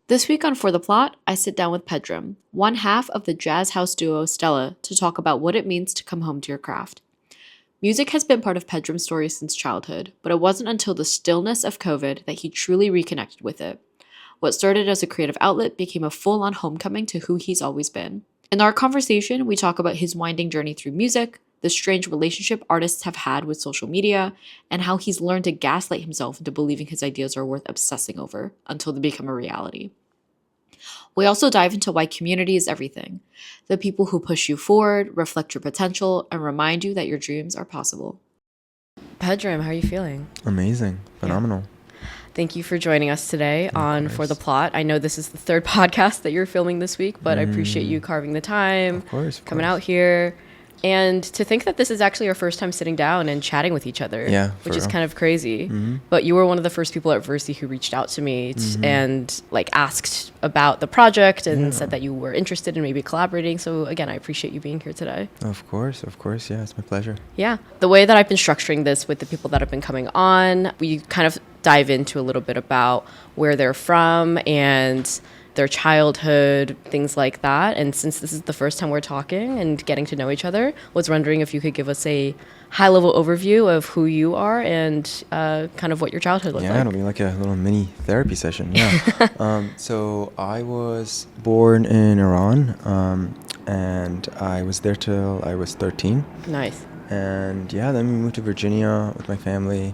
This week on For the Plot, I sit down with Pedram, one half of the jazz house duo Stella, to talk about what it means to come home to your craft. Music has been part of Pedram's story since childhood, but it wasn't until the stillness of COVID that he truly reconnected with it. What started as a creative outlet became a full-on homecoming to who he's always been. In our conversation, we talk about his winding journey through music, the strange relationship artists have had with social media, and how he's learned to gaslight himself into believing his ideas are worth obsessing over until they become a reality. We also dive into why community is everything. The people who push you forward, reflect your potential, and remind you that your dreams are possible. Pedram, how are you feeling? Amazing. Phenomenal. Yeah. Thank you for joining us today on For the Plot. I know this is the third podcast that you're filming this week, but I appreciate you carving the time, of course. Coming out here. And to think that this is actually our first time sitting down and chatting with each other, which is kind of crazy. Mm-hmm. But you were one of the first people at Versi who reached out to me and asked about the project and said that you were interested in maybe collaborating. So again, I appreciate you being here today. Of course. Yeah, it's my pleasure. Yeah. The way that I've been structuring this with the people that have been coming on, we kind of dive into a little bit about where they're from and their childhood, things like that. And since this is the first time we're talking and getting to know each other, was wondering if you could give us a high-level overview of who you are and kind of what your childhood looked like. Yeah, it'll be like a little mini therapy session. Yeah. So I was born in Iran, and I was there till I was 13. Nice. And yeah, then we moved to Virginia with my family,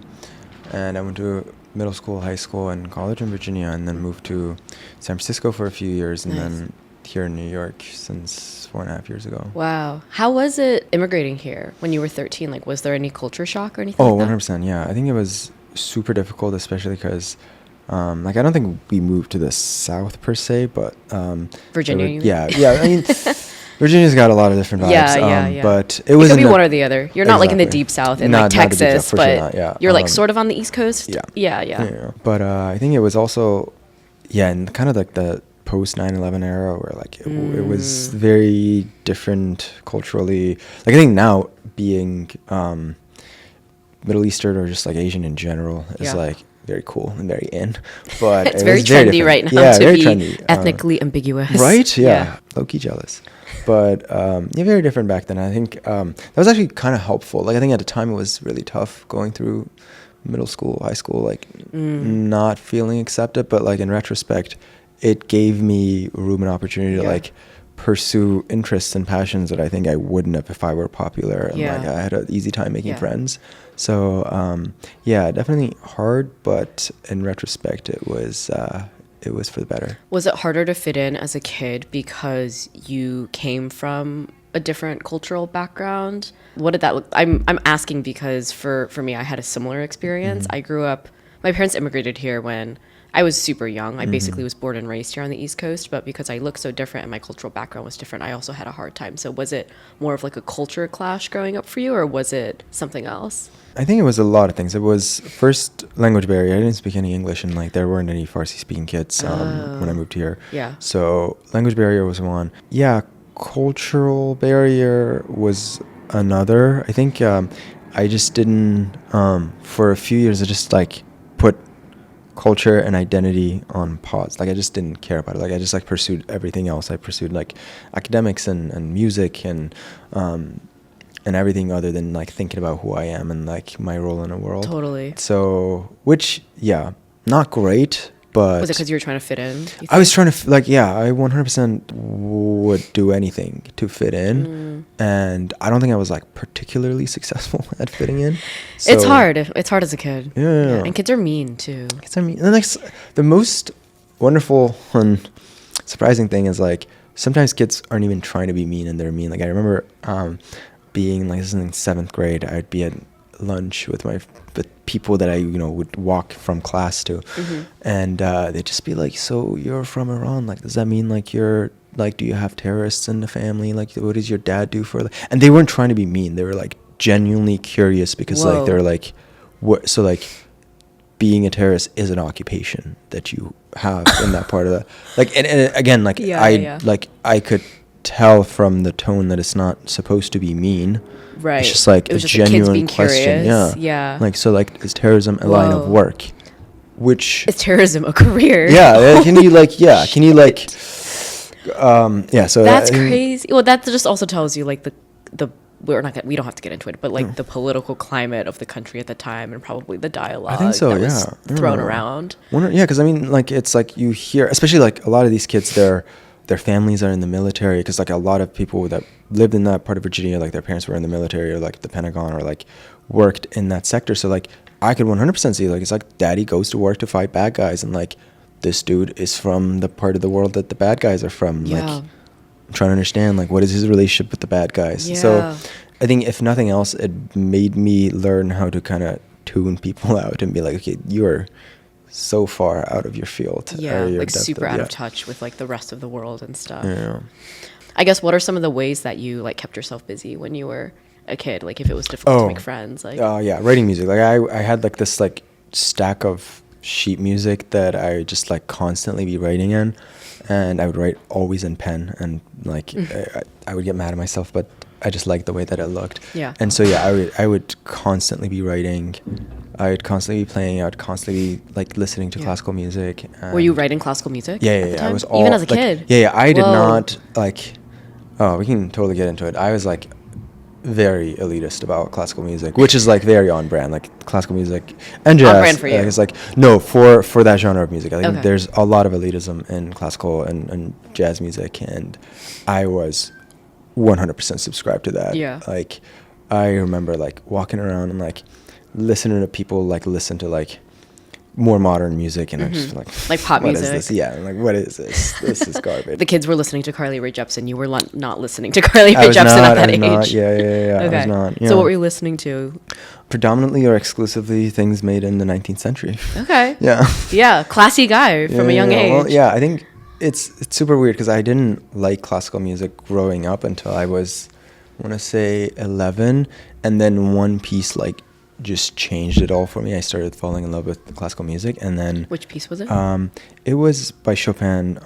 and I went to middle school, high school, and college in Virginia, and then moved to San Francisco for a few years, and then here in New York since 4.5 years ago. Wow. How was it immigrating here when you were 13? Like, was there any culture shock or anything like that? 100%, yeah. I think it was super difficult, especially because, I don't think we moved to the South per se, but... Virginia, you mean? Yeah. I mean... Virginia's got a lot of different vibes. Yeah. But it was... It could be one or the other. You're not like in the deep South in like Texas, but sure you're like sort of on the East Coast. Yeah. But I think it was also, in kind of like the post 9/11 era where like it was very different culturally. Like I think now being Middle Eastern or just like Asian in general is like very cool and very in. But it's very trendy right now to be trendy. Ethnically ambiguous. Right? Yeah. Low-key jealous. But very different back then. I think that was actually kind of helpful. Like I think at the time it was really tough going through middle school, high school, like not feeling accepted. But like in retrospect, it gave me room and opportunity to like pursue interests and passions that I think I wouldn't have if I were popular. And like I had an easy time making friends. So definitely hard, but in retrospect, it was for the better. Was it harder to fit in as a kid because you came from a different cultural background? What did that look? I'm asking because for me, I had a similar experience. I grew up. My parents immigrated here when I was super young. I basically was born and raised here on the East Coast, but because I look so different and my cultural background was different, I also had a hard time. So was it more of like a culture clash growing up for you, or was it something else? I think it was a lot of things. It was first language barrier. I didn't speak any English, and like there weren't any Farsi speaking kids when I moved here. Yeah. So language barrier was one. Yeah, cultural barrier was another. I think I just didn't for a few years. I just like put culture and identity on pause. Like I just didn't care about it. Like I just like pursued everything else. I pursued like academics and music and everything other than like thinking about who I am and like my role in the world. Totally. So, which, not great, but... Was it because you were trying to fit in? I was trying to, I 100% would do anything to fit in. And I don't think I was like particularly successful at fitting in. So, it's hard. It's hard as a kid. Yeah. And kids are mean too. And like the most wonderful and surprising thing is like, sometimes kids aren't even trying to be mean and they're mean. Like I remember... being like this is in 7th grade, I'd be at lunch with people that I would walk from class to, and they'd just be like, "So you're from Iran? Like, does that mean like you're like, do you have terrorists in the family? Like, what does your dad do for?" And they weren't trying to be mean; they were like genuinely curious because like they're like, "What?" So like, being a terrorist is an occupation that you have in that part of the like, and again like I could tell from the tone that it's not supposed to be mean. Right. It's just like a genuine question. Yeah. Like, so like, is terrorism a line of work? which Is terrorism a career? yeah, can you like so That's crazy. Well, that just also tells you like the we don't have to get into it, but like the political climate of the country at the time, and probably the dialogue I think so, that yeah. was thrown around. Because I mean, like, it's like you hear, especially like a lot of these kids, their families are in the military, because like a lot of people that lived in that part of Virginia, like their parents were in the military or like the Pentagon or like worked in that sector. So like I could 100% see, like, it's like daddy goes to work to fight bad guys, and like this dude is from the part of the world that the bad guys are from. Yeah. Like, I'm trying to understand, like, what is his relationship with the bad guys. Yeah. So I think if nothing else, it made me learn how to kind of tune people out and be like, okay, you're so far out of your field. Yeah, or your like depth super out of touch with like the rest of the world and stuff. Yeah. I guess, what are some of the ways that you like kept yourself busy when you were a kid? Like if it was difficult to make friends, like yeah, writing music. Like I had like this like stack of sheet music that I just like constantly be writing in, and I would write always in pen, and like I would get mad at myself, but I just liked the way that it looked. Yeah. And so yeah, I would constantly be writing. I would constantly be playing. I would constantly be like listening to classical music. Were you writing classical music? Yeah, at yeah, the yeah. time? I was all Even as a like, kid. Yeah, yeah. I did Whoa. not like. Oh, we can totally get into it. I was like very elitist about classical music, which is like very on brand, like classical music and jazz. On brand for you. It's like no for that genre of music. I think Okay. there's a lot of elitism in classical and jazz music, and I was 100% subscribed to that. Yeah. Like I remember like walking around and like listening to people like listen to like more modern music, and I'm just like pop what music. is this? Yeah, I'm like, what is this? This is garbage. The kids were listening to Carly Rae Jepsen. You were not listening to Carly I Rae was Jepsen not, at that I was age. not, yeah. Okay. I was not. Yeah. So what were you listening to? Predominantly or exclusively things made in the 19th century. Okay. Yeah. Yeah, classy guy from a young age. Well, yeah, I think it's super weird because I didn't like classical music growing up until I was, I want to say 11, and then one piece like just changed it all for me. I started falling in love with classical music, and then Which piece was it? it was by Chopin,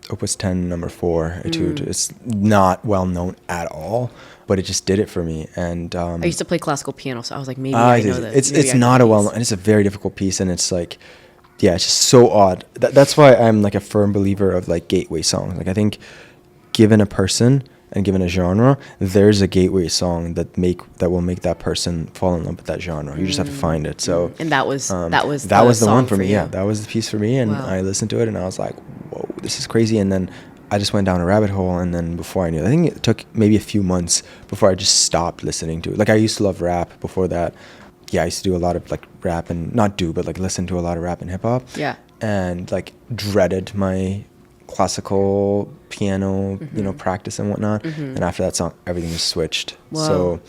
Opus 10 number 4 Etude. It's not well known at all, but it just did it for me. And I used to play classical piano, so I was like, maybe I know this. it's not a well known, and it's a very difficult piece, and it's like, yeah, it's just so odd. That's why I'm like a firm believer of like gateway songs. Like I think given a person and given a genre, there's a gateway song that will make that person fall in love with that genre. You just have to find it. So And that was the one for me. you. Yeah, that was the piece for me, and Wow. I listened to it, and I was like, whoa, this is crazy. And then I just went down a rabbit hole, and then before I knew it, I think it took maybe a few months before I just stopped listening to it. Like I used to love rap before that. Yeah, I used to do a lot of like rap, and not do, but like listen to a lot of rap and hip hop. Yeah. And like dreaded my classical piano, practice and whatnot. And after that song, everything was switched. Whoa. So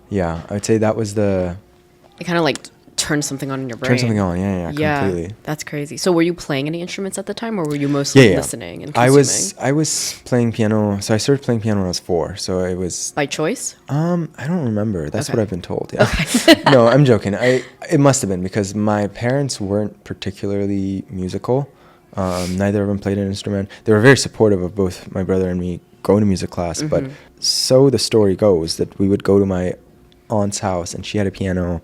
yeah, I would say that was It kind of like turned something on in your brain. turn something on. Yeah, completely. That's crazy. So were you playing any instruments at the time, or were you mostly Yeah. listening and consuming? I was playing piano. So I started playing piano when I was 4. So it was By choice? I don't remember. That's Okay. what I've been told. Yeah. No, I'm joking. It must have been because my parents weren't particularly musical. Neither of them played an instrument. They were very supportive of both my brother and me going to music class. But so the story goes that we would go to my aunt's house, and she had a piano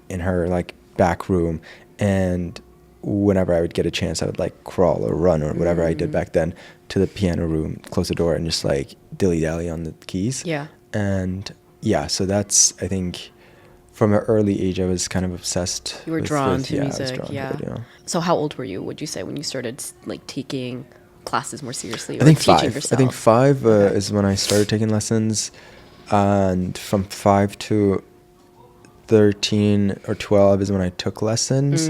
in her like back room, and whenever I would get a chance, I would like crawl or run or whatever I did back then to the piano room, close the door, and just like dilly-dally on the keys. Yeah. And yeah, so that's, I think, from an early age, I was kind of obsessed. You were drawn to music, I was drawn to it. So how old were you, would you say, when you started like taking classes more seriously, or I think teaching 5. yourself? I think 5 Okay. is when I started taking lessons, and from 5 to 13 or 12 is when I took lessons,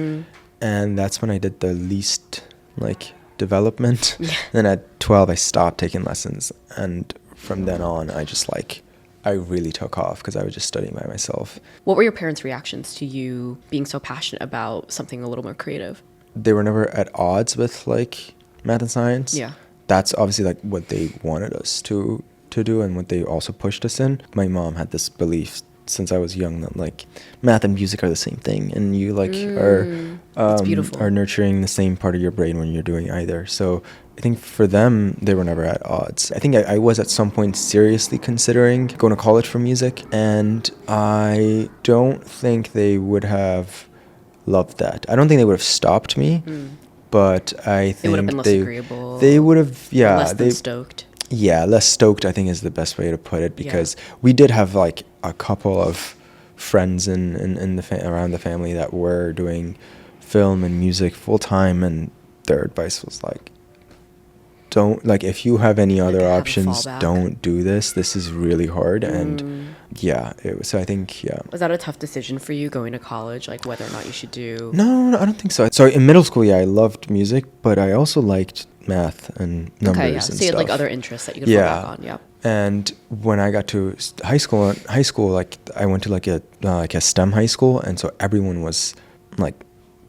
and that's when I did the least like development. Then at 12 I stopped taking lessons, and from then on I really took off because I was just studying by myself. What were your parents' reactions to you being so passionate about something a little more creative? They were never at odds with like math and science. Yeah. That's obviously like what they wanted us to do, and what they also pushed us in. My mom had this belief since I was young that like math and music are the same thing, and you like That's beautiful. are nurturing the same part of your brain when you're doing either. So I think for them, they were never at odds. I think I was at some point seriously considering going to college for music, and I don't think they would have loved that. I don't think they would have stopped me, but I It would have think been less agreeable. they would have, or yeah, less than stoked. yeah, less stoked, I think, is the best way to put it, because we did have like a couple of friends in the around the family that were doing film and music full time, and their advice was like, don't, like, if you have any other have a options, fallback. don't do this. This is really hard. And yeah, so I think, yeah. Was that a tough decision for you going to college, like whether or not you should do? No, I don't think so. So in middle school, yeah, I loved music, but I also liked math and numbers Okay, yeah. and So you had like stuff. other interests that you could fall back on. Yeah. And when I got to high school, like I went to like a STEM high school, and so everyone was like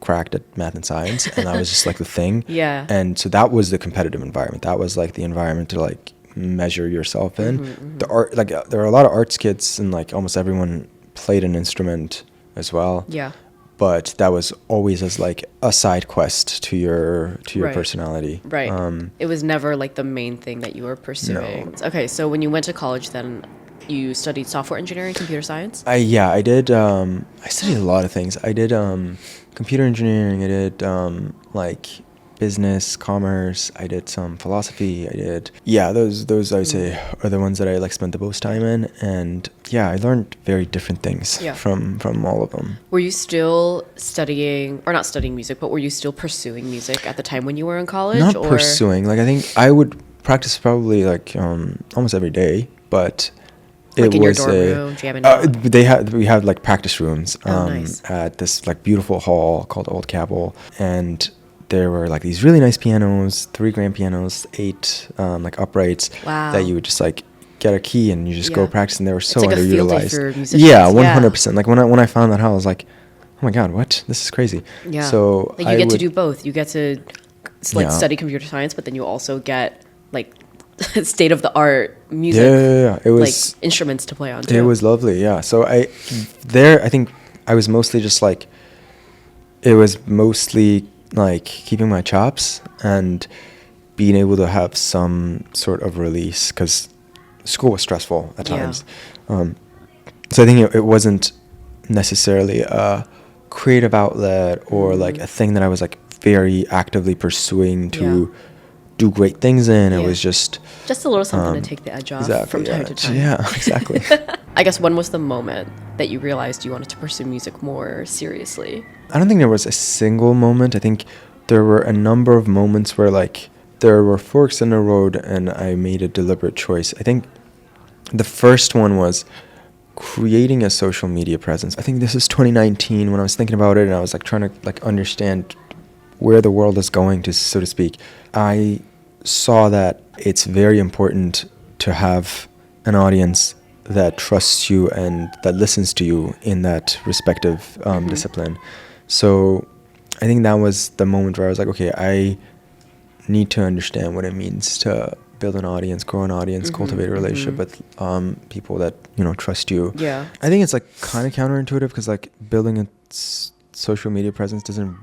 cracked at math and science, and that was just like the thing. Yeah. And so that was the competitive environment. That was like the environment to like measure yourself in. The art, like there were a lot of arts kids, and like almost everyone played an instrument as well. Yeah. But that was always as like a side quest to your Right. personality. Right. It was never like the main thing that you were pursuing. Okay, so when you went to college, then you studied software engineering, computer science. I did. I studied a lot of things. I did computer engineering. I did like business, commerce. I did some philosophy. I did. Yeah, those I would say are the ones that I like spent the most time in. And yeah, I learned very different things from all of them. Were you still studying, or not studying music, but were you still pursuing music at the time when you were in college? Not or? pursuing. Like I think I would practice probably like almost every day, but. Like it in your was dorm room, jamming out? We had like practice rooms Nice. at this like beautiful hall called Old Cabell, and there were like these really nice pianos, 3 grand pianos, 8 like uprights Wow. that you would just like get a key and you just go practice, and they were so It's like a field day underutilized. for musicians. Yeah, 100%. Like when I found that hall, I was like, oh my god, what? This is crazy. Yeah. So like you get to do both. You get to like Yeah. study computer science, but then you also get like state of the art music. Yeah. It was like instruments to play on too. It was lovely, yeah. So I think I was mostly just like, it was mostly like keeping my chops and being able to have some sort of release, because school was stressful at times. So I think it wasn't necessarily a creative outlet or like a thing that I was like very actively pursuing to do great things in. It was just a little something to take the edge off from time to time. Yeah, exactly. I guess when was the moment that you realized you wanted to pursue music more seriously? I don't think there was a single moment. I think there were a number of moments where like there were forks in the road and I made a deliberate choice. I think the first one was creating a social media presence. I think this is 2019 when I was thinking about it, and I was like trying to like understand where the world is going, to so to speak. I saw that it's very important to have an audience that trusts you and that listens to you in that respective discipline. So I think that was the moment where I was like, okay, I need to understand what it means to build an audience, grow an audience, cultivate a relationship with people that, trust you. Yeah. I think it's like kind of counterintuitive, because like building a social media presence doesn't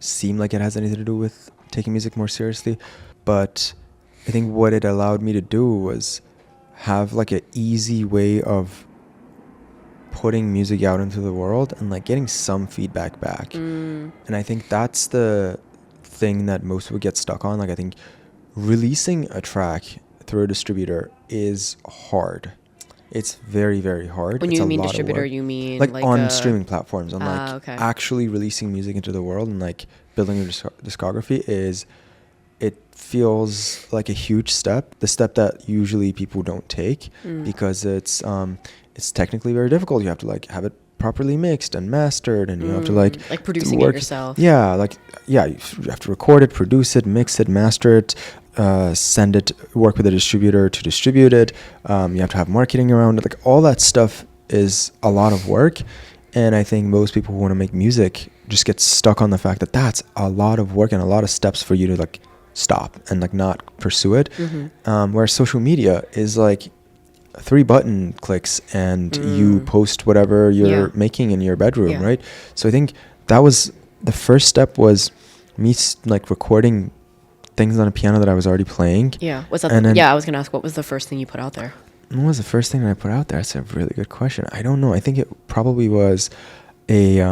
seem like it has anything to do with taking music more seriously. But I think what it allowed me to do was have like an easy way of putting music out into the world and like getting some feedback back. And I think that's the thing that most people get stuck on. Like I think releasing a track through a distributor is hard. It's very, very hard. When it's you a mean lot of distributor, work. you mean like on a streaming platforms, on like okay. actually releasing music into the world and like building a discography it feels like a huge step, the step that usually people don't take, because it's technically very difficult. You have to like have it properly mixed and mastered, and you have to like producing it yourself. You have to record it, produce it, mix it, master it, send it, work with a distributor to distribute it. You have to have marketing around it. Like all that stuff is a lot of work, and I think most people who want to make music just get stuck on the fact that that's a lot of work and a lot of steps for you to like stop and like not pursue it. Whereas social media is like 3 button clicks and you post whatever you're making in your bedroom, right? So I think that was the first step, was me like recording things on a piano that I was already playing. Yeah. What's that? I was gonna ask, what was the first thing you put out there? What was the first thing that I put out there? That's a really good question. I don't know. I think it probably was a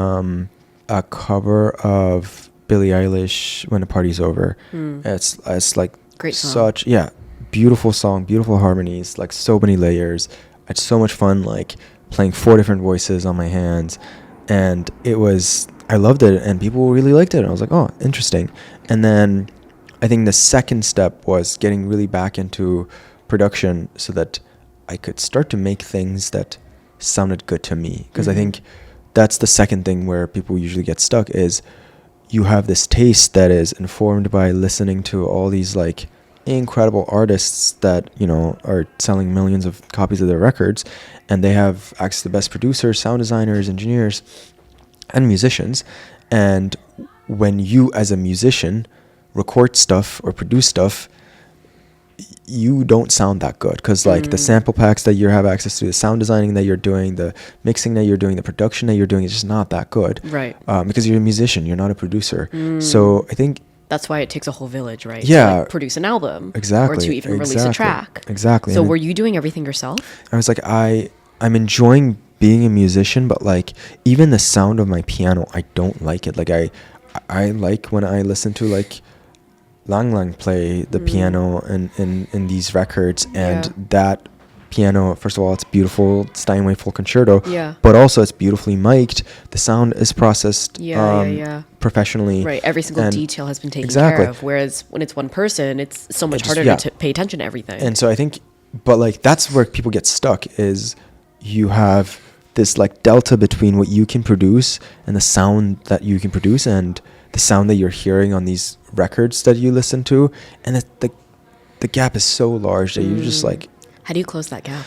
a cover of Billie Eilish, When the Party's Over. It's like Great song. such, yeah, beautiful song, beautiful harmonies, like so many layers. It's so much fun, like playing 4 different voices on my hands. And I loved it, and people really liked it. And I was like, oh, interesting. And then I think the second step was getting really back into production so that I could start to make things that sounded good to me. Because I think that's the second thing where people usually get stuck is you have this taste that is informed by listening to all these like incredible artists that, you know, are selling millions of copies of their records, and they have access to the best producers, sound designers, engineers, and musicians. And when you as a musician record stuff or produce stuff, you don't sound that good because like the sample packs that you have access to, the sound designing that you're doing, the mixing that you're doing, the production that you're doing is just not that good, right? Because you're a musician, you're not a producer. So I think that's why it takes a whole village, right? Yeah, to like produce an album, exactly, or to even release a track. Exactly. So were you doing everything yourself? I was like, I'm enjoying being a musician, but like even the sound of my piano, I don't like it. Like I like when I listen to like Lang Lang play the piano in these records, and that piano, first of all, it's beautiful, Steinway full concerto, but also it's beautifully mic'd, the sound is processed professionally, right? Every single detail has been taken care of, whereas when it's one person, it's so much harder to pay attention to everything. And so I think, but like that's where people get stuck, is you have this like delta between what you can produce and the sound that you can produce and the sound that you're hearing on these records that you listen to, and the gap is so large that you just like, how do you close that gap?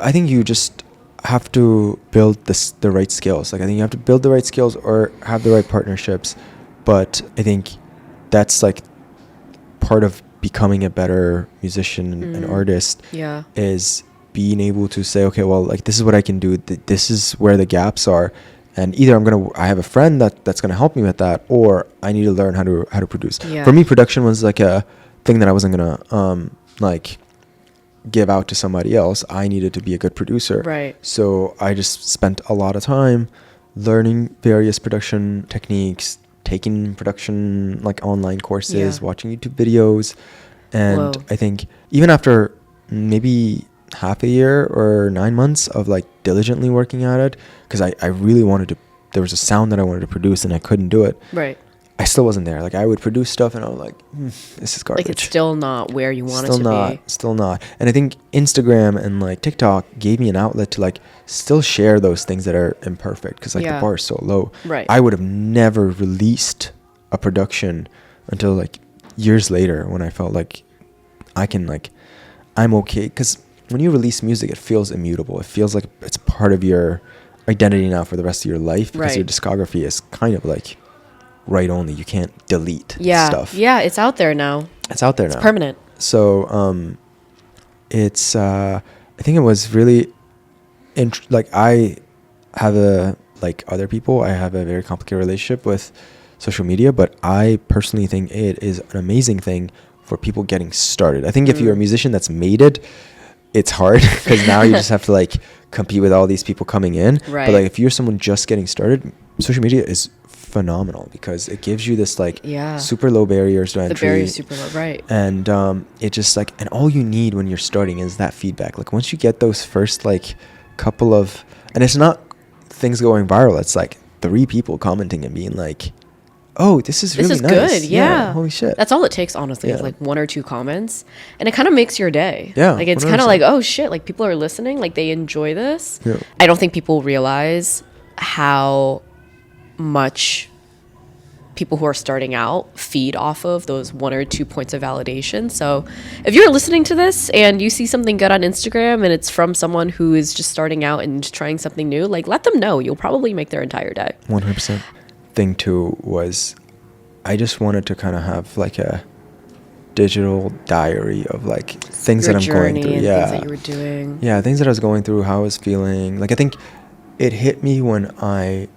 I think you just have to build the right skills. Like I think you have to build the right skills or have the right partnerships. But I think that's like part of becoming a better musician and artist, is being able to say, okay, well, like this is what I can do. This is where the gaps are. And either I have a friend that's gonna help me with that, or I need to learn how to produce. For me, production was like a thing that I wasn't gonna like give out to somebody else. I needed to be a good producer. Right. So I just spent a lot of time learning various production techniques, taking production like online courses, watching YouTube videos, and I think even after maybe half a year or 9 months of like diligently working at it, because I really wanted to, there was a sound that I wanted to produce and I couldn't do it, right? I still wasn't there. Like I would produce stuff and I was like, this is garbage. Like it's still not where you want it to be. Still not. And I think Instagram and like TikTok gave me an outlet to like still share those things that are imperfect, because like the bar is so low. Right. I would have never released a production until like years later, when I felt like I can like, I'm okay. Because when you release music, it feels immutable. It feels like it's part of your identity now for the rest of your life, because your discography is kind of like right only. You can't delete stuff. Yeah, it's out there now. It's out there now. It's permanent. So it's I think it was really like I have like other people, I have a very complicated relationship with social media, but I personally think it is an amazing thing for people getting started. I think if you're a musician that's made it, it's hard, because now you just have to like compete with all these people coming in. Right. But like if you're someone just getting started, social media is phenomenal, because it gives you this like super low barriers to entry. The barrier is super low, right? And it just like, and all you need when you're starting is that feedback. Like once you get those first like couple of, and it's not things going viral, it's like 3 people commenting and being like, oh, this is really nice. Good. Yeah. Holy shit. That's all it takes, honestly, is like 1 or 2 comments. And it kind of makes your day. Yeah. Like it's kind of like, oh shit, like people are listening, like they enjoy this. Yeah. I don't think people realize how much people who are starting out feed off of those 1 or 2 points of validation. So if you're listening to this and you see something good on Instagram and it's from someone who is just starting out and just trying something new, like let them know. You'll probably make their entire day. 100%. Thing too was I just wanted to kind of have like a digital diary of like things Your that I'm going through. Things that you were doing. Yeah, things that I was going through, how I was feeling. Like I think it hit me when I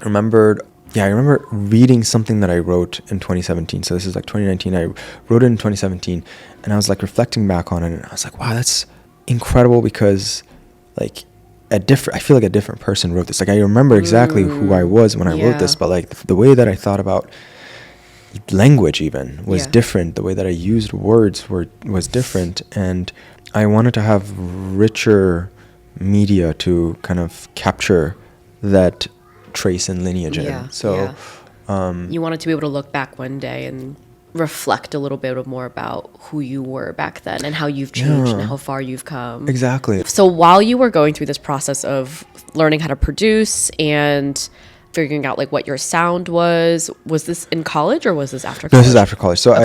remember reading something that I wrote in 2017. So this is like 2019. I wrote it in 2017, and I was like reflecting back on it, and I was like, wow, that's incredible, because like I feel like a different person wrote this. Like I remember exactly who I was when I wrote this, but like the way that I thought about language even was different. The way that I used words was different, and I wanted to have richer media to kind of capture that trace and lineage in. So you wanted to be able to look back one day and reflect a little bit more about who you were back then and how you've changed and how far you've come. Exactly. So while you were going through this process of learning how to produce and figuring out like what your sound was this in college or was this after college? No, this is after college. So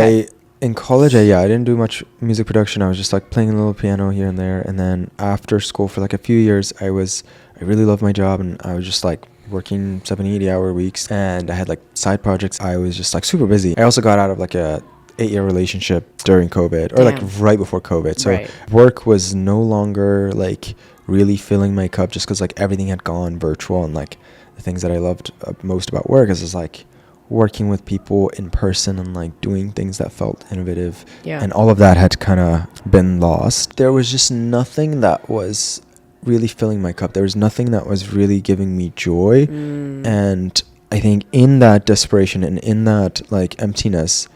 in college, I didn't do much music production. I was just like playing a little piano here and there. And then after school for like a few years, I really loved my job, and I was just like working 70, 80-hour weeks, and I had like side projects. I was just like super busy. I also got out of like a 8-year relationship during COVID, or like right before COVID. So work was no longer like really filling my cup, just because like everything had gone virtual, and like the things that I loved most about work is just like working with people in person and like doing things that felt innovative. And all of that had kind of been lost. There was just nothing that was really filling my cup. There was nothing that was really giving me joy. And I think in that desperation and in that like emptiness,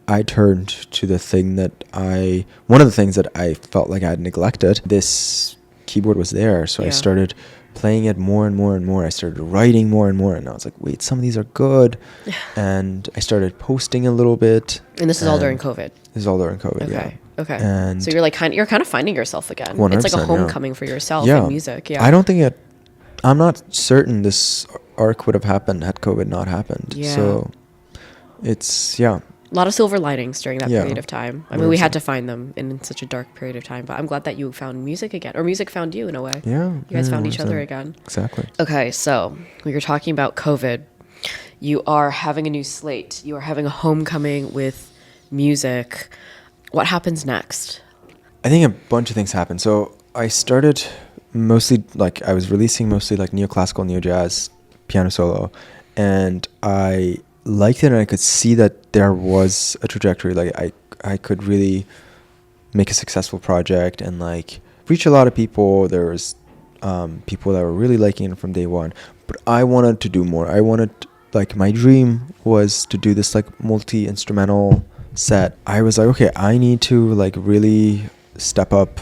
I turned to one of the things that I felt like I had neglected. This keyboard was there, so I started playing it more and more and more. I started writing more and more, and I was like, wait, some of these are good. And I started posting a little bit. And this is all during COVID? This is all during COVID, Okay. And so you're kind of finding yourself again. 100%, it's like a homecoming for yourself in music. I'm not certain this arc would have happened had COVID not happened. So it's, a lot of silver linings during that period of time. I mean, 100%. we had to find them in such a dark period of time, but I'm glad that you found music again, or music found you in a way. You guys found each other again. Exactly. Okay, so we were talking about COVID. You are having a new slate. You are having a homecoming with music. What happens next? I think a bunch of things happened. So I started I was releasing mostly like neoclassical, neo-jazz, piano solo, and I liked it, and I could see that there was a trajectory. Like I could really make a successful project and like reach a lot of people. There was people that were really liking it from day one, but I wanted to do more. My dream was to do this like multi-instrumental set. I was like, okay, I need to like really step up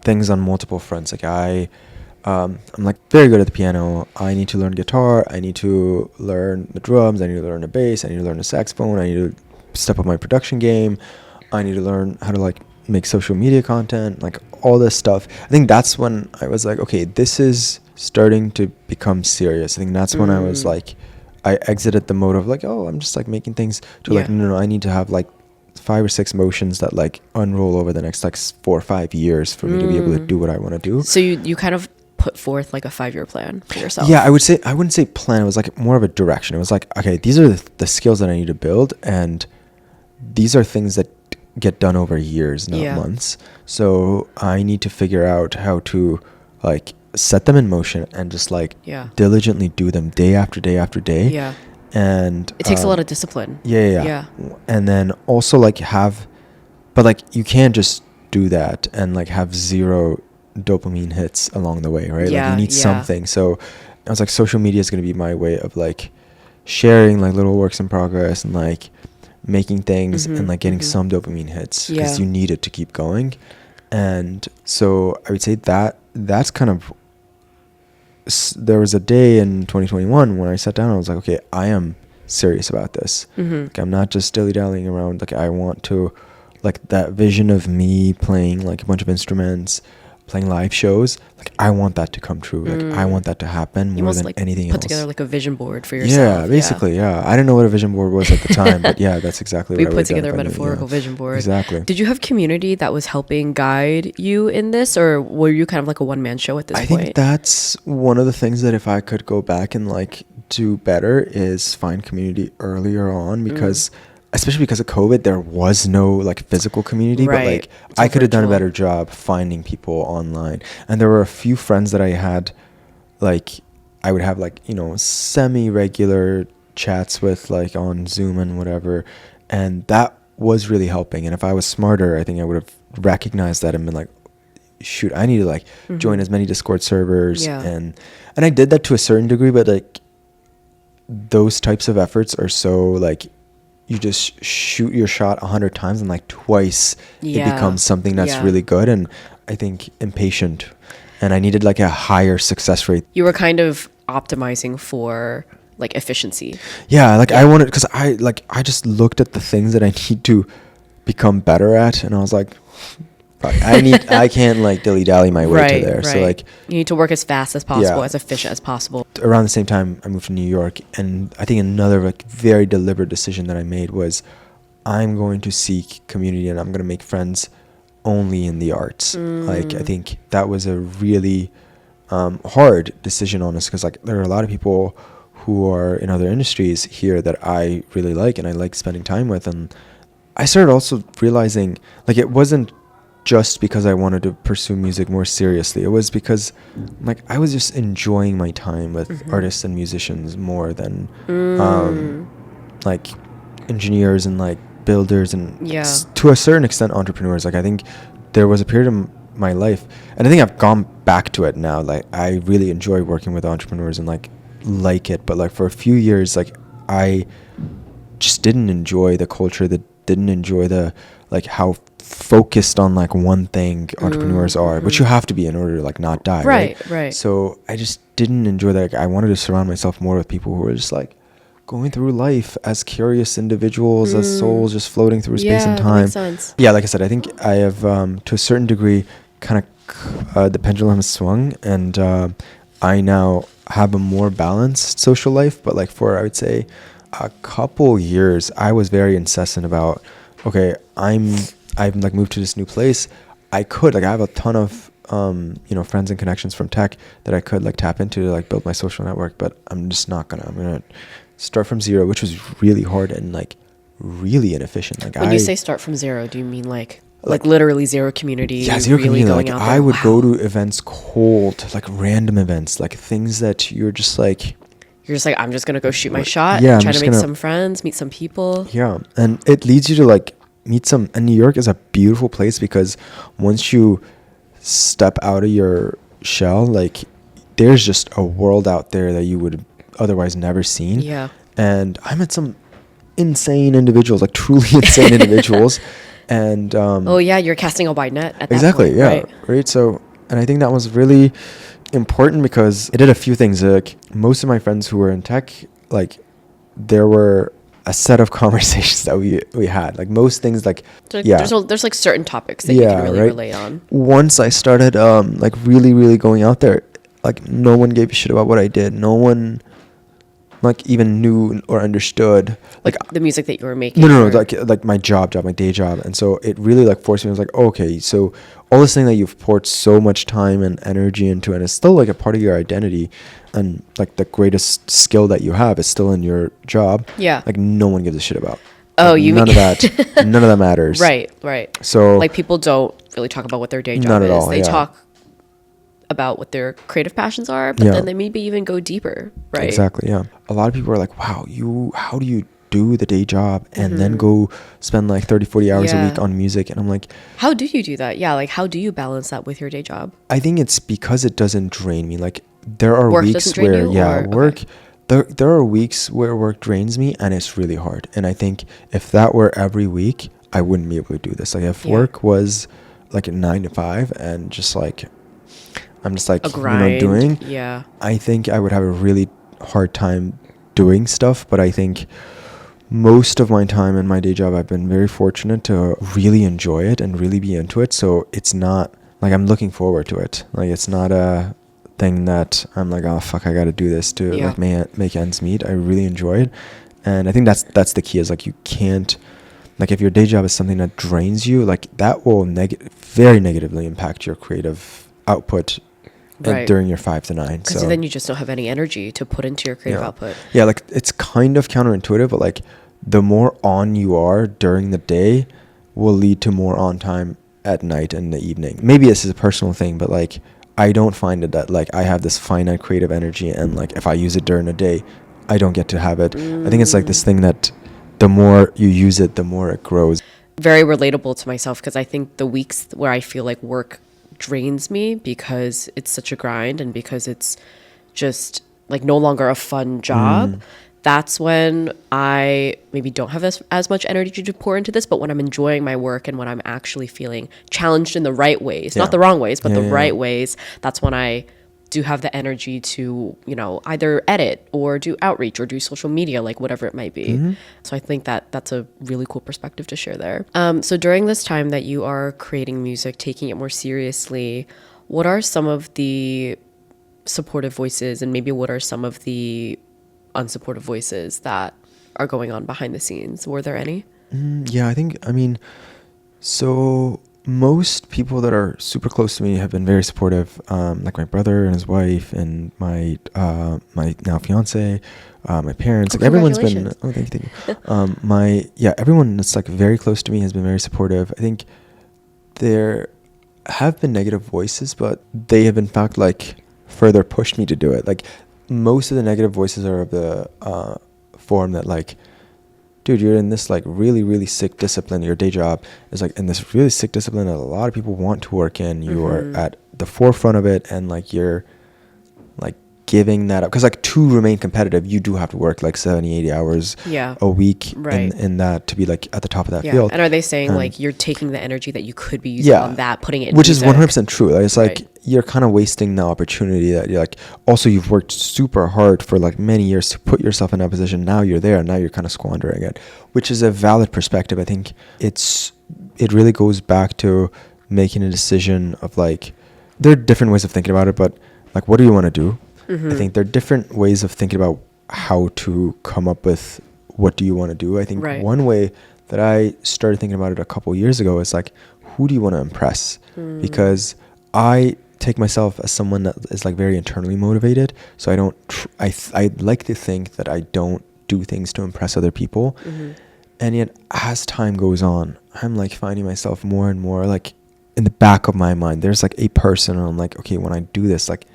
things on multiple fronts. Like I'm like very good at the piano. I need to learn guitar. I need to learn the drums. I need to learn the bass. I need to learn the saxophone. I need to step up my production game. I need to learn how to like make social media content, like all this stuff. I think that's when I was like, okay, this is starting to become serious. I think that's when I was like, I exited the mode of like, oh, I'm just like making things to like, no, I need to have like 5 or 6 motions that like unroll over the next like 4 or 5 years for me to be able to do what I want to do. So you kind of put forth like a 5-year plan for yourself. I wouldn't say plan. It was like more of a direction. It was like, okay, these are the skills that I need to build, and these are things that get done over years, not months. So I need to figure out how to like set them in motion and just like diligently do them day after day after day. And it takes a lot of discipline. And then also like but like you can't just do that and like have 0 dopamine hits along the way, right? Like you need something. So I was like, social media is going to be my way of like sharing like little works in progress and like making things and like getting some dopamine hits, because you need it to keep going. And so I would say that's kind of, there was a day in 2021 when I sat down and I was like, okay, I am serious about this. Like, I'm not just dilly-dallying around. Like I want to, like that vision of me playing like a bunch of instruments, playing live shows, like I want that to come true. Like I want that to happen more than anything else. Put together like a vision board for yourself. Basically. I didn't know what a vision board was at the time, but that's exactly what I put together a metaphorical vision board. Exactly. Did you have community that was helping guide you in this, or were you kind of like a one-man show at this point? I think that's one of the things that if I could go back and like do better is find community earlier on, because especially because of COVID, there was no like physical community, but like I could have done a better job finding people online. And there were a few friends that I had, like I would have like, semi-regular chats with like on Zoom and whatever. And that was really helping. And if I was smarter, I think I would have recognized that and been like, shoot, I need to like join as many Discord servers. Yeah. And I did that to a certain degree, but like those types of efforts are so like, you just shoot your shot 100 times and like twice it becomes something that's really good. And I think impatient, and I needed like a higher success rate. You were kind of optimizing for like efficiency. Yeah, like I wanted, because I just looked at the things that I need to become better at, and I was like, fuck, I can't like dilly-dally my way to there. So like you need to work as fast as possible, as efficient as possible. Around the same time I moved to New York, and I think another like very deliberate decision that I made was, I'm going to seek community and I'm going to make friends only in the arts. Like I think that was a really hard decision on us, because like there are a lot of people who are in other industries here that I really like and I like spending time with. And I started also realizing like it wasn't just because I wanted to pursue music more seriously. It was because like I was just enjoying my time with artists and musicians more than like engineers and like builders and to a certain extent entrepreneurs. Like I think there was a period of my life, and I think I've gone back to it now, like I really enjoy working with entrepreneurs and like it, but like for a few years like I just didn't enjoy the culture, that didn't enjoy the like how focused on like one thing entrepreneurs are, but you have to be in order to like not die, right? So I just didn't enjoy that. Like, I wanted to surround myself more with people who were just like going through life as curious individuals, as souls just floating through space and time. That makes sense. Yeah, like I said, I think I have to a certain degree kind of the pendulum has swung, and I now have a more balanced social life. But like for I would say a couple years, I was very incessant about, okay, I've like moved to this new place. I have a ton of friends and connections from tech that I could like tap into to like build my social network, but I'm gonna start from zero, which was really hard and like really inefficient. Like when you say start from zero, do you mean like literally zero community? Yeah, zero really community. Like I would go to events cold, like random events, like things that you're just like I'm just gonna go shoot my shot, try to make some friends, meet some people. Yeah, and it leads you to like meet some, and New York is a beautiful place because once you step out of your shell, like there's just a world out there that you would otherwise never seen. Yeah. And I met some insane individuals, like truly insane individuals. And you're casting a wide net at that point, right. So, and I think that was really important because it did a few things. Like most of my friends who were in tech, like there were a set of conversations that we had, like most things, like there's like certain topics that you can really relate on. Once I started like really going out there, like no one gave a shit about what I did. No one like even knew or understood like the music that you were making. No, like my my day job. And so it really like forced me. I was like, okay, so all this thing that you've poured so much time and energy into, and it's still like a part of your identity, and like the greatest skill that you have is still in your job. Yeah. Like no one gives a shit about. Oh, like, you none of that matters. Right. So like people don't really talk about what their day job is. They talk about what their creative passions are, but then they maybe even go deeper, right? Exactly, yeah. A lot of people are like, wow, how do you do the day job and then go spend like 30-40 hours a week on music? And I'm like, how do you do that? Yeah, like how do you balance that with your day job? I think it's because it doesn't drain me. Like there are weeks where work there are weeks where work drains me and it's really hard. And I think if that were every week, I wouldn't be able to do this. Like if work was like a 9 to 5 and just like I'm just like, doing. Yeah. I think I would have a really hard time doing stuff, but I think most of my time in my day job, I've been very fortunate to really enjoy it and really be into it. So it's not like I'm looking forward to it. Like it's not a thing that I'm like, oh fuck, I got to do this to like make ends meet. I really enjoy it. And I think that's the key, is like you can't, like if your day job is something that drains you, like that will very negatively impact your creative output during your 5 to 9. Because then you just don't have any energy to put into your creative output. Yeah, like it's kind of counterintuitive, but like the more on you are during the day will lead to more on time at night and in the evening. Maybe this is a personal thing, but like I don't find it that like I have this finite creative energy and like if I use it during the day, I don't get to have it. I think it's like this thing that the more you use it, the more it grows. Very relatable to myself, because I think the weeks where I feel like work drains me because it's such a grind and because it's just like no longer a fun job, that's when I maybe don't have as much energy to pour into this. But when I'm enjoying my work and when I'm actually feeling challenged in the right ways, not the wrong ways, but the right ways, that's when I do have the energy to, you know, either edit or do outreach or do social media, like whatever it might be. So I think that that's a really cool perspective to share there. So during this time that you are creating music, taking it more seriously, what are some of the supportive voices and maybe what are some of the unsupportive voices that are going on behind the scenes? Were there any? Yeah, I mean, so most people that are super close to me have been very supportive, like my brother and his wife and my now fiance, my parents. Like everyone's been. Oh, thank you. Everyone that's like very close to me has been very supportive. I think there have been negative voices, but they have in fact like further pushed me to do it. Like most of the negative voices are of the form that like, dude, you're in this like really, really sick discipline. Your day job is like in this really sick discipline that a lot of people want to work in. You are at the forefront of it, and like you're like giving that up. Because like to remain competitive, you do have to work like 70, 80 hours a week in that to be like at the top of that field. And are they saying like you're taking the energy that you could be using on that, putting it in which music? Is 100% true. Like, it's like you're kind of wasting the opportunity that you're like, also you've worked super hard for like many years to put yourself in that position. Now you're there and now you're kind of squandering it, which is a valid perspective. I think it really goes back to making a decision of like, there are different ways of thinking about it, but like, what do you want to do? I think there are different ways of thinking about how to come up with what do you want to do. I think one way that I started thinking about it a couple years ago is like, who do you want to impress? Because I take myself as someone that is like very internally motivated. So I don't, I like to think that I don't do things to impress other people. And yet as time goes on, I'm like finding myself more and more like in the back of my mind, there's like a person and I'm like, okay, when I do this, like,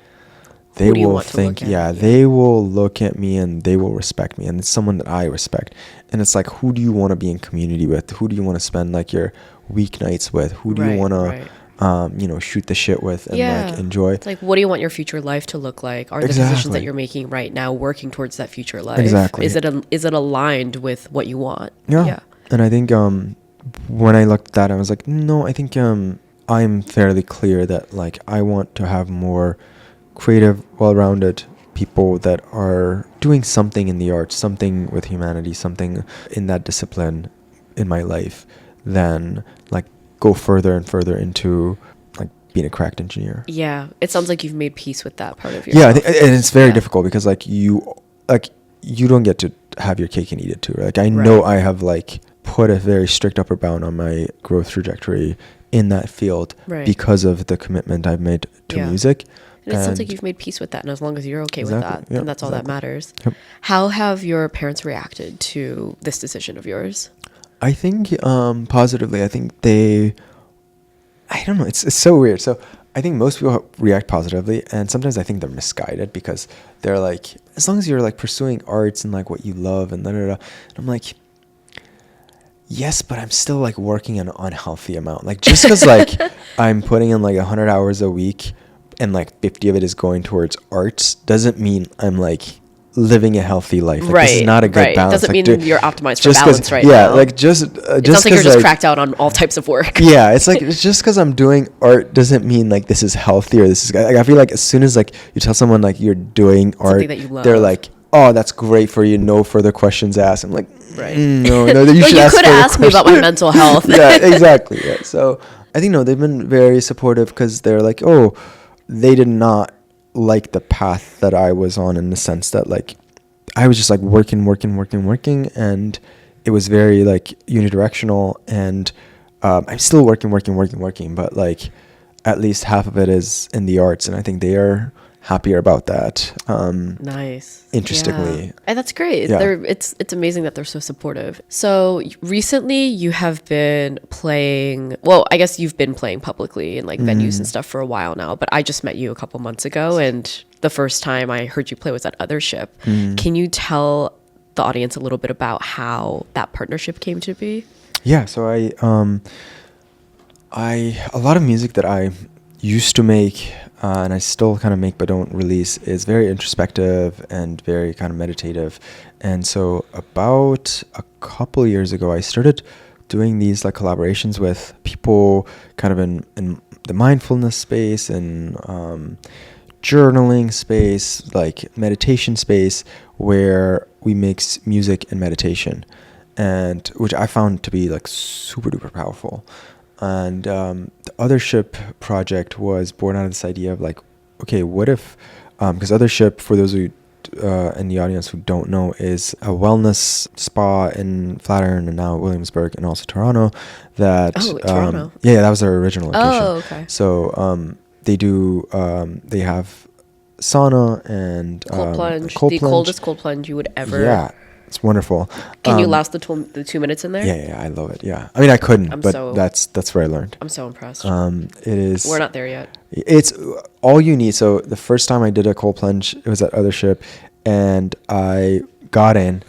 they will think, they will look at me and they will respect me. And it's someone that I respect. And it's like, who do you want to be in community with? Who do you want to spend like your weeknights with? Who do you want to, shoot the shit with and like enjoy? It's like, what do you want your future life to look like? Are the decisions that you're making right now working towards that future life? Exactly. Is it aligned with what you want? Yeah. And I think when I looked at that, I was like, no, I think I'm fairly clear that like I want to have more creative, well-rounded people that are doing something in the arts, something with humanity, something in that discipline in my life, than like go further and further into like being a cracked engineer. Yeah, it sounds like you've made peace with that part of yourself. Yeah, I think, and it's very difficult because like you don't get to have your cake and eat it too. Like I know I have like put a very strict upper bound on my growth trajectory in that field because of the commitment I've made to music. And it sounds like you've made peace with that. And as long as you're okay with that, then that's all that matters. Yep. How have your parents reacted to this decision of yours? I think positively. I think I don't know. It's so weird. So I think most people react positively. And sometimes I think they're misguided because they're like, as long as you're like pursuing arts and like what you love and da-da-da. And I'm like, yes, but I'm still like working an unhealthy amount. Like just because like I'm putting in like 100 hours a week and like 50 of it is going towards arts doesn't mean I'm like living a healthy life. Like, this is not a good balance. Doesn't like, mean you're optimized for balance now. Yeah, like just it sounds like you're just cracked out on all types of work. Yeah, it's like it's just because I'm doing art doesn't mean like this is healthy or this is like I feel like as soon as like you tell someone like you're doing art, that you love, they're like, oh, that's great for you. No further questions asked. I'm like, no, you should ask. You could ask me about my mental health. Yeah, exactly. Yeah. So I think they've been very supportive because they're like, oh, they did not like the path that I was on in the sense that like I was just like working, and it was very like unidirectional. And I'm still working, but like at least half of it is in the arts, and I think they are happier about that. Nice. Interestingly. Yeah. And that's great. Yeah. It's amazing that they're so supportive. So recently you have been playing, well, I guess you've been playing publicly in like venues and stuff for a while now, but I just met you a couple months ago and the first time I heard you play was at Othership. Can you tell the audience a little bit about how that partnership came to be? Yeah. So a lot of music that I used to make, and I still kind of make but don't release, is very introspective and very kind of meditative. And so about a couple years ago, I started doing these like collaborations with people kind of in the mindfulness space and journaling space, like meditation space, where we mix music and meditation, and which I found to be like super duper powerful. And the Othership project was born out of this idea of like, okay, what if, because Othership, for those who in the audience who don't know, is a wellness spa in Flatiron and now Williamsburg and also Toronto. Toronto. Yeah, that was their original location. Oh, okay. So they do, they have sauna and Cold plunge. cold The plunge. coldest cold plunge you would ever. Yeah, it's wonderful. Can you last the 2 minutes in there? Yeah, I love it. Yeah, I mean, I couldn't, but so- that's where I learned. I'm so impressed. It is. We're not there yet. It's all you need. So the first time I did a cold plunge, it was at Othership, and I got in.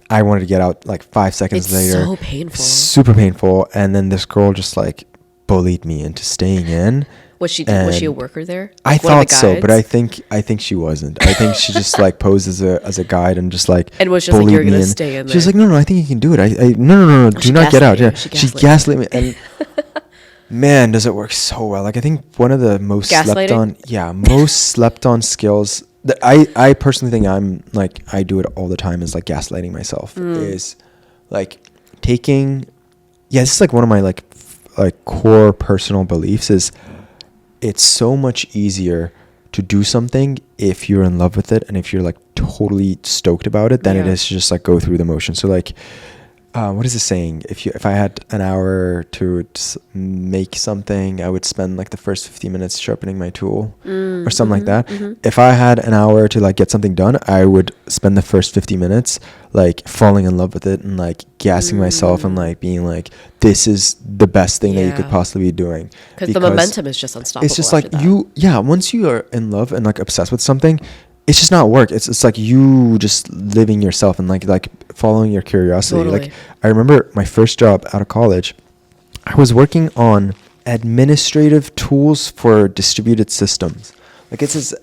I wanted to get out like 5 seconds It's later. so painful. Super painful. And then this girl just like bullied me into staying in. Was she a worker there? I Like, one of the thought so, but guides? I think she wasn't. I think she just like posed as a guide and just like And was just like, bullied "You're me gonna in. stay in She was there." like, no, I think you can do it. No, do She not get gaslit out. you. Yeah, She she gaslit gaslit me, and man, does it work so well. Like I think one of the most slept on skills that I personally think I do it all the time is like gaslighting myself. Is like taking, this is like one of my like core personal beliefs is it's so much easier to do something if you're in love with it and if you're like totally stoked about it than it is to just like go through the motion. So like what is the saying? If I had an hour to make something, I would spend like the first 50 minutes sharpening my tool or something like that. If I had an hour to like get something done, I would spend the first 50 minutes like falling in love with it and like gassing myself and like being like, this is the best thing that you could possibly be doing. Because the momentum is just unstoppable. It's just like once you are in love and like obsessed with something, it's just not work. It's like you just living yourself and like following your curiosity. Totally. Like I remember my first job out of college, I was working on administrative tools for distributed systems. Like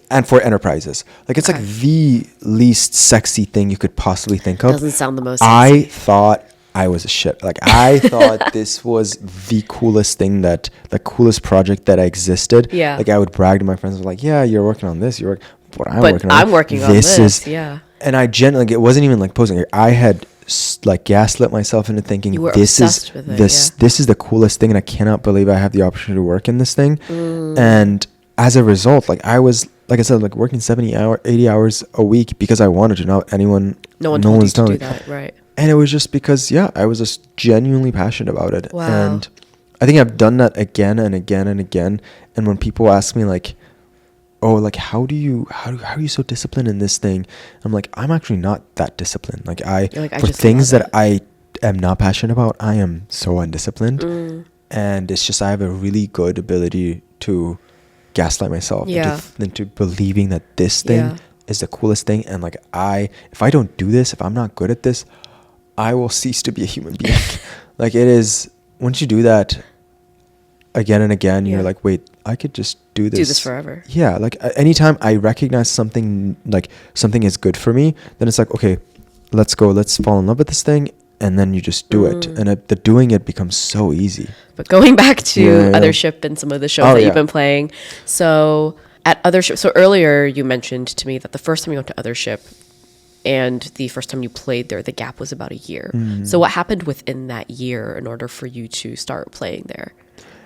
and for enterprises. Like it's like the least sexy thing you could possibly think of. Doesn't sound the most I sexy. thought I was a shit. Like I thought this was the coolest thing the coolest project that existed. Yeah. Like I would brag to my friends, like, yeah, you're working on this. But I'm working on this. Yeah. And I genuinely, like, it wasn't even like posing. I had like gaslit myself into thinking You were this obsessed with it, this is the coolest thing, and I cannot believe I have the opportunity to work in this thing. And as a result, like I was, like I said, like working 80 hours a week because I wanted to. No one told you to do that, right? And it was just because, I was just genuinely passionate about it. Wow. And I think I've done that again and again and again. And when people ask me like, oh, like how are you so disciplined in this thing? I'm like, I'm actually not that disciplined. Like for things that I am not passionate about, I am so undisciplined. And it's just I have a really good ability to gaslight myself into believing that this thing is the coolest thing. And like if I don't do this, if I'm not good at this, I will cease to be a human being. Like it is, once you do that again and again, you're like, wait, I could just do this forever. Yeah. Like anytime I recognize something is good for me, then it's like, okay, let's fall in love with this thing. And then you just do it. And the doing it becomes so easy. But going back to Othership and some of the shows that you've been playing. So at Othership, so earlier you mentioned to me that the first time you went to Othership and the first time you played there, the gap was about a year. So what happened within that year in order for you to start playing there?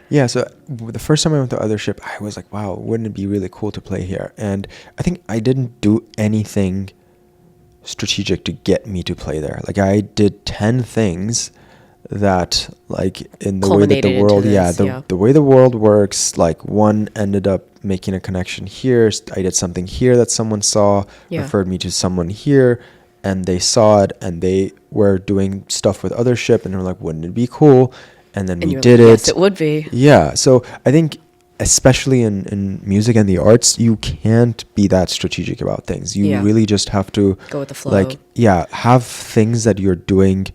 Yeah, so the first time I went to Othership, I was like, wow, wouldn't it be really cool to play here? And I think I didn't do anything strategic to get me to play there. Like I did 10 things that like in the way that the world, the way the world works, like one ended up making a connection here. I did something here that someone saw, referred me to someone here, and they saw it and they were doing stuff with Othership and they were like, wouldn't it be cool? And then we did it. Yes, it would be. Yeah. So I think especially in music and the arts, you can't be that strategic about things. You really just have to go with the flow. Like, have things that you're doing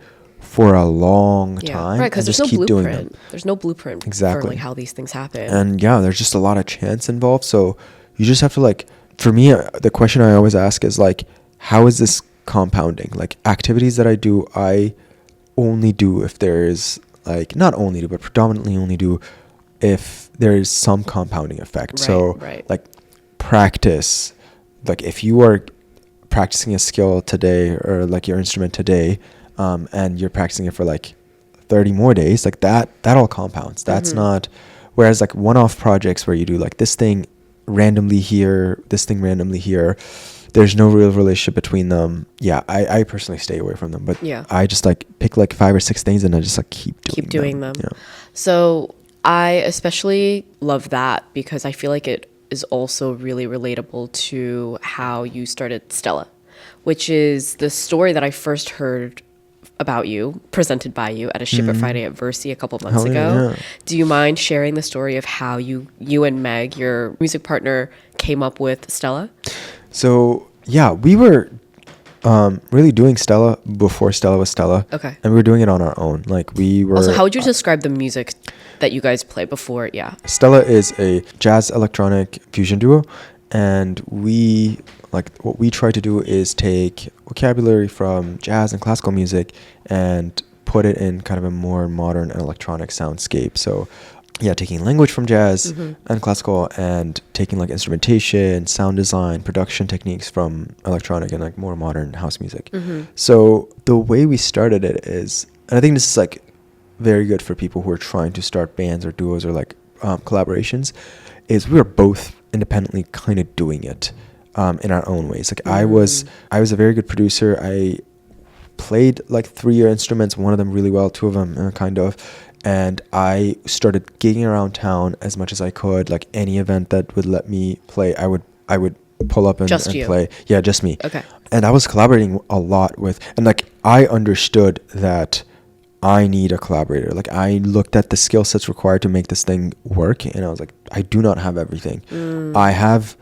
for a long time, right, because and there's just no keep doing them. blueprint. There's no blueprint for Exactly. like how these things happen. And yeah, there's just a lot of chance involved. So you just have to like, for me, the question I always ask is like, how is this compounding? Like activities that I do, I only do if there is like, not only do, but predominantly only do if there is some compounding effect. Right, So right. like practice, like if you are practicing a skill today or like your instrument today, and you're practicing it for like 30 more days, like that all compounds. That's not, whereas like one-off projects where you do like this thing randomly here, this thing randomly here, there's no real relationship between them. Yeah, I personally stay away from them, but Yeah. I just like pick like 5 or 6 things and I just like keep doing them. Yeah. So I especially love that because I feel like it is also really relatable to how you started Stella, which is the story that I first heard about you, presented by you at a Ship It Friday at Versi a couple months Hell yeah, ago. yeah. Do you mind sharing the story of how you and Meg, your music partner, came up with Stella? So yeah, we were really doing Stella before Stella was Stella. Okay. And we were doing it on our own. Like we were. Also, how would you describe the music that you guys play before? Yeah. Stella is a jazz electronic fusion duo, and we like what we try to do is take vocabulary from jazz and classical music and put it in kind of a more modern and electronic soundscape. So yeah, taking language from jazz and classical and taking like instrumentation, sound design, production techniques from electronic and like more modern house music. So the way we started it is, and I think this is like very good for people who are trying to start bands or duos or like collaborations, is we were both independently kind of doing it in our own ways. Like I was a very good producer. I played like 3 instruments, one of them really well, 2 of them kind of. And I started gigging around town as much as I could. Like any event that would let me play, I would pull up and play. Yeah, just me. Okay. And I was collaborating a lot with, and like I understood that I need a collaborator. Like I looked at the skill sets required to make this thing work, and I was like, I do not have everything. I have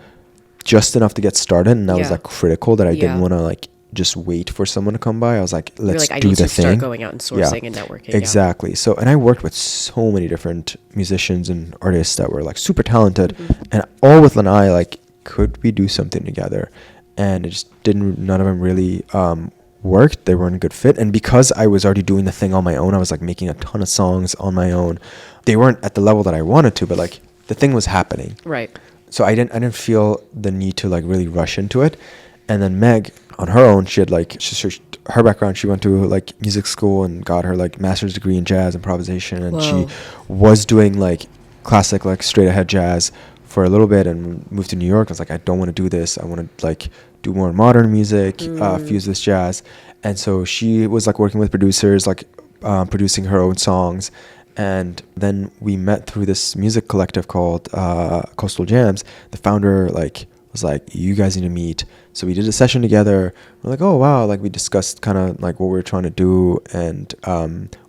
just enough to get started, and that was like critical that I didn't want to like just wait for someone to come by. I was like, let's do the thing. Start going out and sourcing and networking. Exactly. Yeah. So, and I worked with so many different musicians and artists that were like super talented, and all with an eye like, could we do something together? And it just didn't. None of them really worked. They weren't a good fit. And because I was already doing the thing on my own, I was like making a ton of songs on my own. They weren't at the level that I wanted to, but like the thing was happening. Right. So I didn't feel the need to like really rush into it. And then Meg, on her own, she had like her background. She went to like music school and got her like master's degree in jazz improvisation, and she was doing like classic like straight ahead jazz for a little bit, and moved to New York. I was like, I don't want to do this. I want to like do more modern music, fuse this jazz. And so she was like working with producers, like producing her own songs. And then we met through this music collective called Coastal Jams. The founder like was like, you guys need to meet. So we did a session together. We're like, oh wow, like we discussed kind of like what we were trying to do, and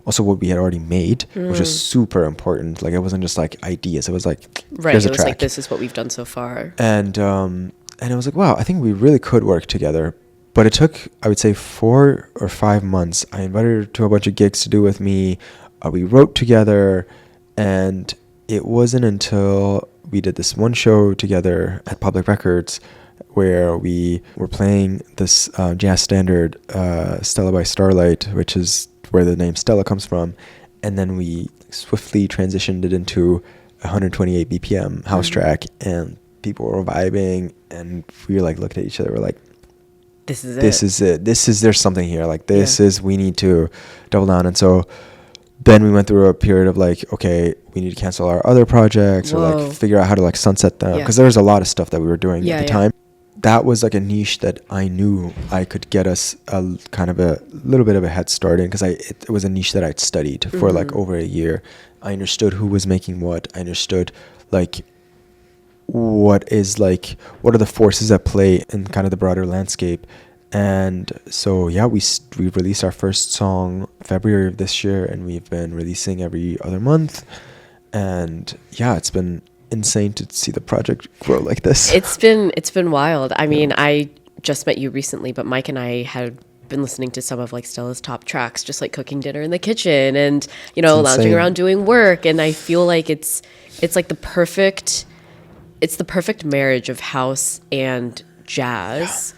also what we had already made, which was super important. Like it wasn't just like ideas. It was like, here's a track. Like, this is what we've done so far. And I was like, wow, I think we really could work together. But it took, I would say, 4 or 5 months. I invited her to a bunch of gigs to do with me. We wrote together, and it wasn't until we did this one show together at Public Records where we were playing this jazz standard, Stella by Starlight, which is where the name Stella comes from. And then we swiftly transitioned it into 128 BPM house track, and people were vibing, and we like looked at each other, we're like, this is it. There's something here. Like we need to double down. And so then we went through a period of like, okay, we need to cancel our other projects or like figure out how to like sunset them, because there was a lot of stuff that we were doing at the time. That was like a niche that I knew I could get us a kind of a little bit of a head start in, because it was a niche that I'd studied for like over a year. I understood who was making what. I understood like what are the forces at play in kind of the broader landscape. And so yeah, we released our first song February of this year, and we've been releasing every other month. And yeah, it's been insane to see the project grow like this. It's been wild. I mean, I just met you recently, but Mike and I had been listening to some of like Stella's top tracks, just like cooking dinner in the kitchen and, you know, It's lounging insane. around doing work. And I feel like it's like the perfect marriage of house and jazz,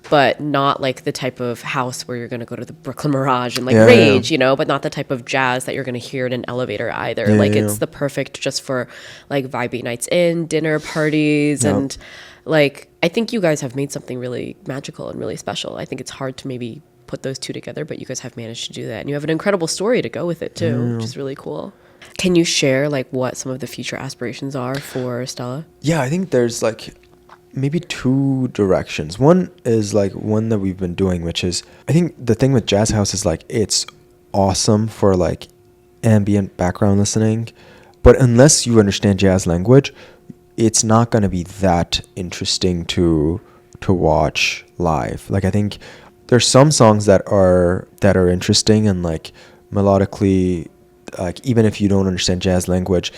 but not like the type of house where you're going to go to the Brooklyn Mirage and like rage, you know, but not the type of jazz that you're going to hear in an elevator either. It's the perfect just for like vibey nights in, dinner parties. And like, I think you guys have made something really magical and really special. I think it's hard to maybe put those two together, but you guys have managed to do that. And you have an incredible story to go with it too, which is really cool. Can you share like what some of the future aspirations are for Stella? Yeah, I think there's like maybe two directions. One is like one that we've been doing, which is, I think the thing with Jazz House is like it's awesome for like ambient background listening, but unless you understand jazz language, it's not going to be that interesting to watch live. Like I think there's some songs that are interesting and like melodically, like even if you don't understand jazz language,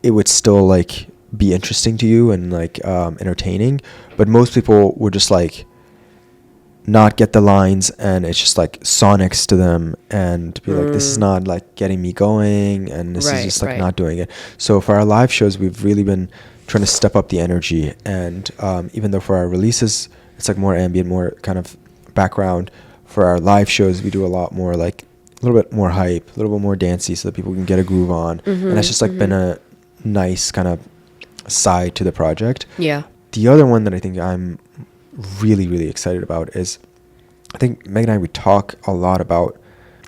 it would still like be interesting to you and like entertaining. But most people would just like not get the lines, and it's just like sonics to them and be like, this is not like getting me going, and this is just like not doing it. So for our live shows, we've really been trying to step up the energy, and even though for our releases it's like more ambient, more kind of background, for our live shows we do a lot more like a little bit more hype, a little bit more dancey, so that people can get a groove on. And that's just like been a nice kind of side to the project. The other one that I think I'm really, really excited about is, I think Meg and I, we talk a lot about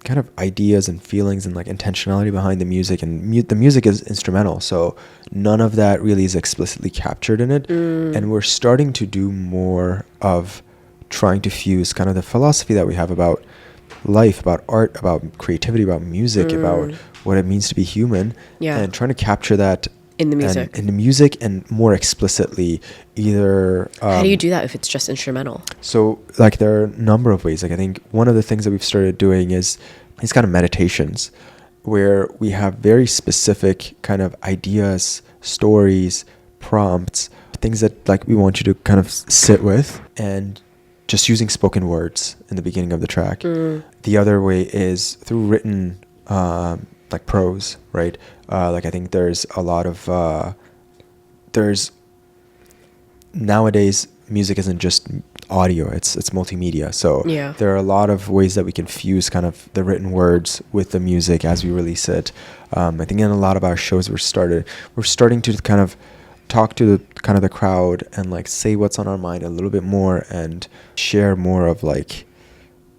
kind of ideas and feelings and like intentionality behind the music, and the music is instrumental, so none of that really is explicitly captured in it. And we're starting to do more of trying to fuse kind of the philosophy that we have about life, about art, about creativity, about music, about what it means to be human, and trying to capture that in the music and more explicitly. Either how do you do that if it's just instrumental? So like there are a number of ways. Like I think one of the things that we've started doing is these kind of meditations where we have very specific kind of ideas, stories, prompts, things that like we want you to kind of sit with, and just using spoken words in the beginning of the track. The other way is through written like prose, right? Like I think there's a lot of there's nowadays music isn't just audio, it's multimedia, so there are a lot of ways that we can fuse kind of the written words with the music as we release it. I think in a lot of our shows we're starting to kind of talk to the crowd and like say what's on our mind a little bit more, and share more of like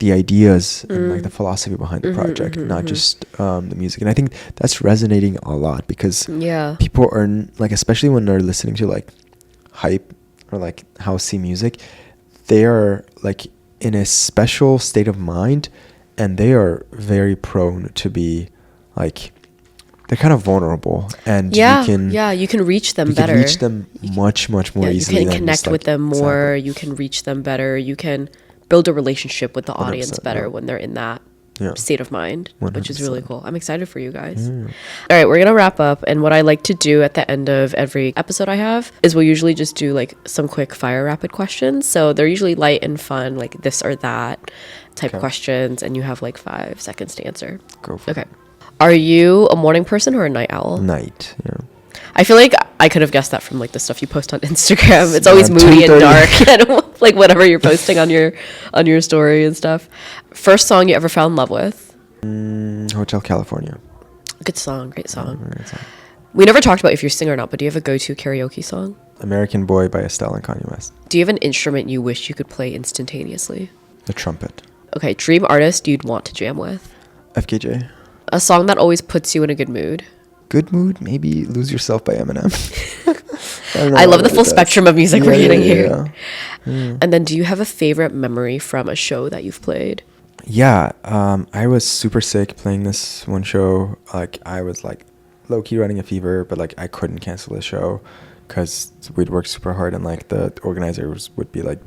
the ideas and like the philosophy behind the project, not just the music. And I think that's resonating a lot because people are like, especially when they're listening to like hype or like housey music, they are like in a special state of mind, and they are very prone to be like, they're kind of vulnerable, and you can reach them better. You can reach them much more easily. You can connect with them more. You can reach them better. You can build a relationship with the audience better when they're in that state of mind, 100%. Which is really cool. I'm excited for you guys. All right, we're gonna wrap up, and what I like to do at the end of every episode I have is we'll usually just do like some quick fire rapid questions. So they're usually light and fun, like this or that type questions, and you have like 5 seconds to answer. Go for it. Are you a morning person or a night owl? Night. I feel like I could have guessed that from like the stuff you post on Instagram. It's always moody and dark, and like whatever you're posting on your story and stuff. First song you ever fell in love with? Hotel California. Good song, great song. We never talked about if you're a singer or not, but do you have a go-to karaoke song? American Boy by Stella and Kanye West. Do you have an instrument you wish you could play instantaneously? The trumpet. Okay, dream artist you'd want to jam with? FKJ. A song that always puts you in a good mood? Good mood, maybe Lose Yourself by Eminem. I love the full spectrum of music we're getting here. And then do you have a favorite memory from a show that you've played? Yeah, I was super sick playing this one show. Like I was like low-key running a fever, but like I couldn't cancel the show because we'd worked super hard, and like the organizers would be like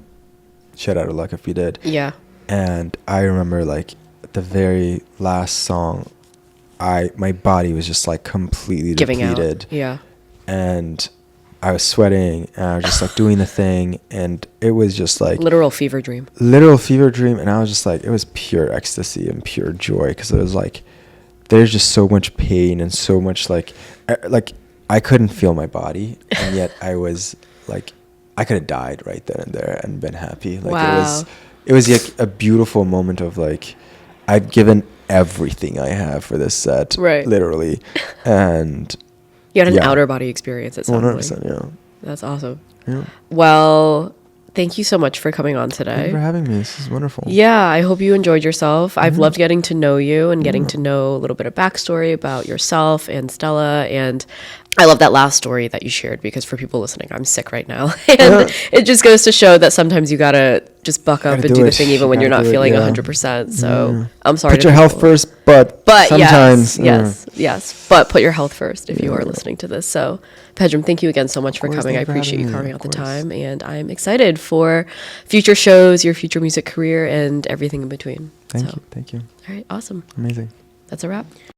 shit out of luck if we did. Yeah. And I remember like the very last song, my body was just like completely giving depleted. Out. Yeah. And I was sweating, and I was just like doing the thing, and it was just like Literal fever dream. literal fever dream. And I was just like, it was pure ecstasy and pure joy, because it was like, there's just so much pain and so much like I couldn't feel my body, and yet I was like, I could have died right then and there and been happy. Like Wow. it was like a beautiful moment of like, I've given everything I have for this set, Right. literally, and You had an yeah. outer body experience, it sounded like. 100%, yeah. That's awesome. Yeah. Well, thank you so much for coming on Thank today. you for having me. This is wonderful. Yeah, I hope you enjoyed yourself. I've loved getting to know you and getting Yeah. to know a little bit of backstory about yourself and Stella. And I love that last story that you shared, because for people listening, I'm sick right now. And it just goes to show that sometimes you gotta just buck up Gotta and do do the it. thing even You when you're gotta not do it, feeling yeah. 100%. So I'm sorry. Put to your health people. first, but sometimes yes. But put your health first if you are listening to this. So, Pedram, thank you again so much for course, coming. I thank you for appreciate you having me, carving out of the course. time, and I'm excited for future shows, your future music career, and everything in between. Thank you. All right, awesome. Amazing. That's a wrap.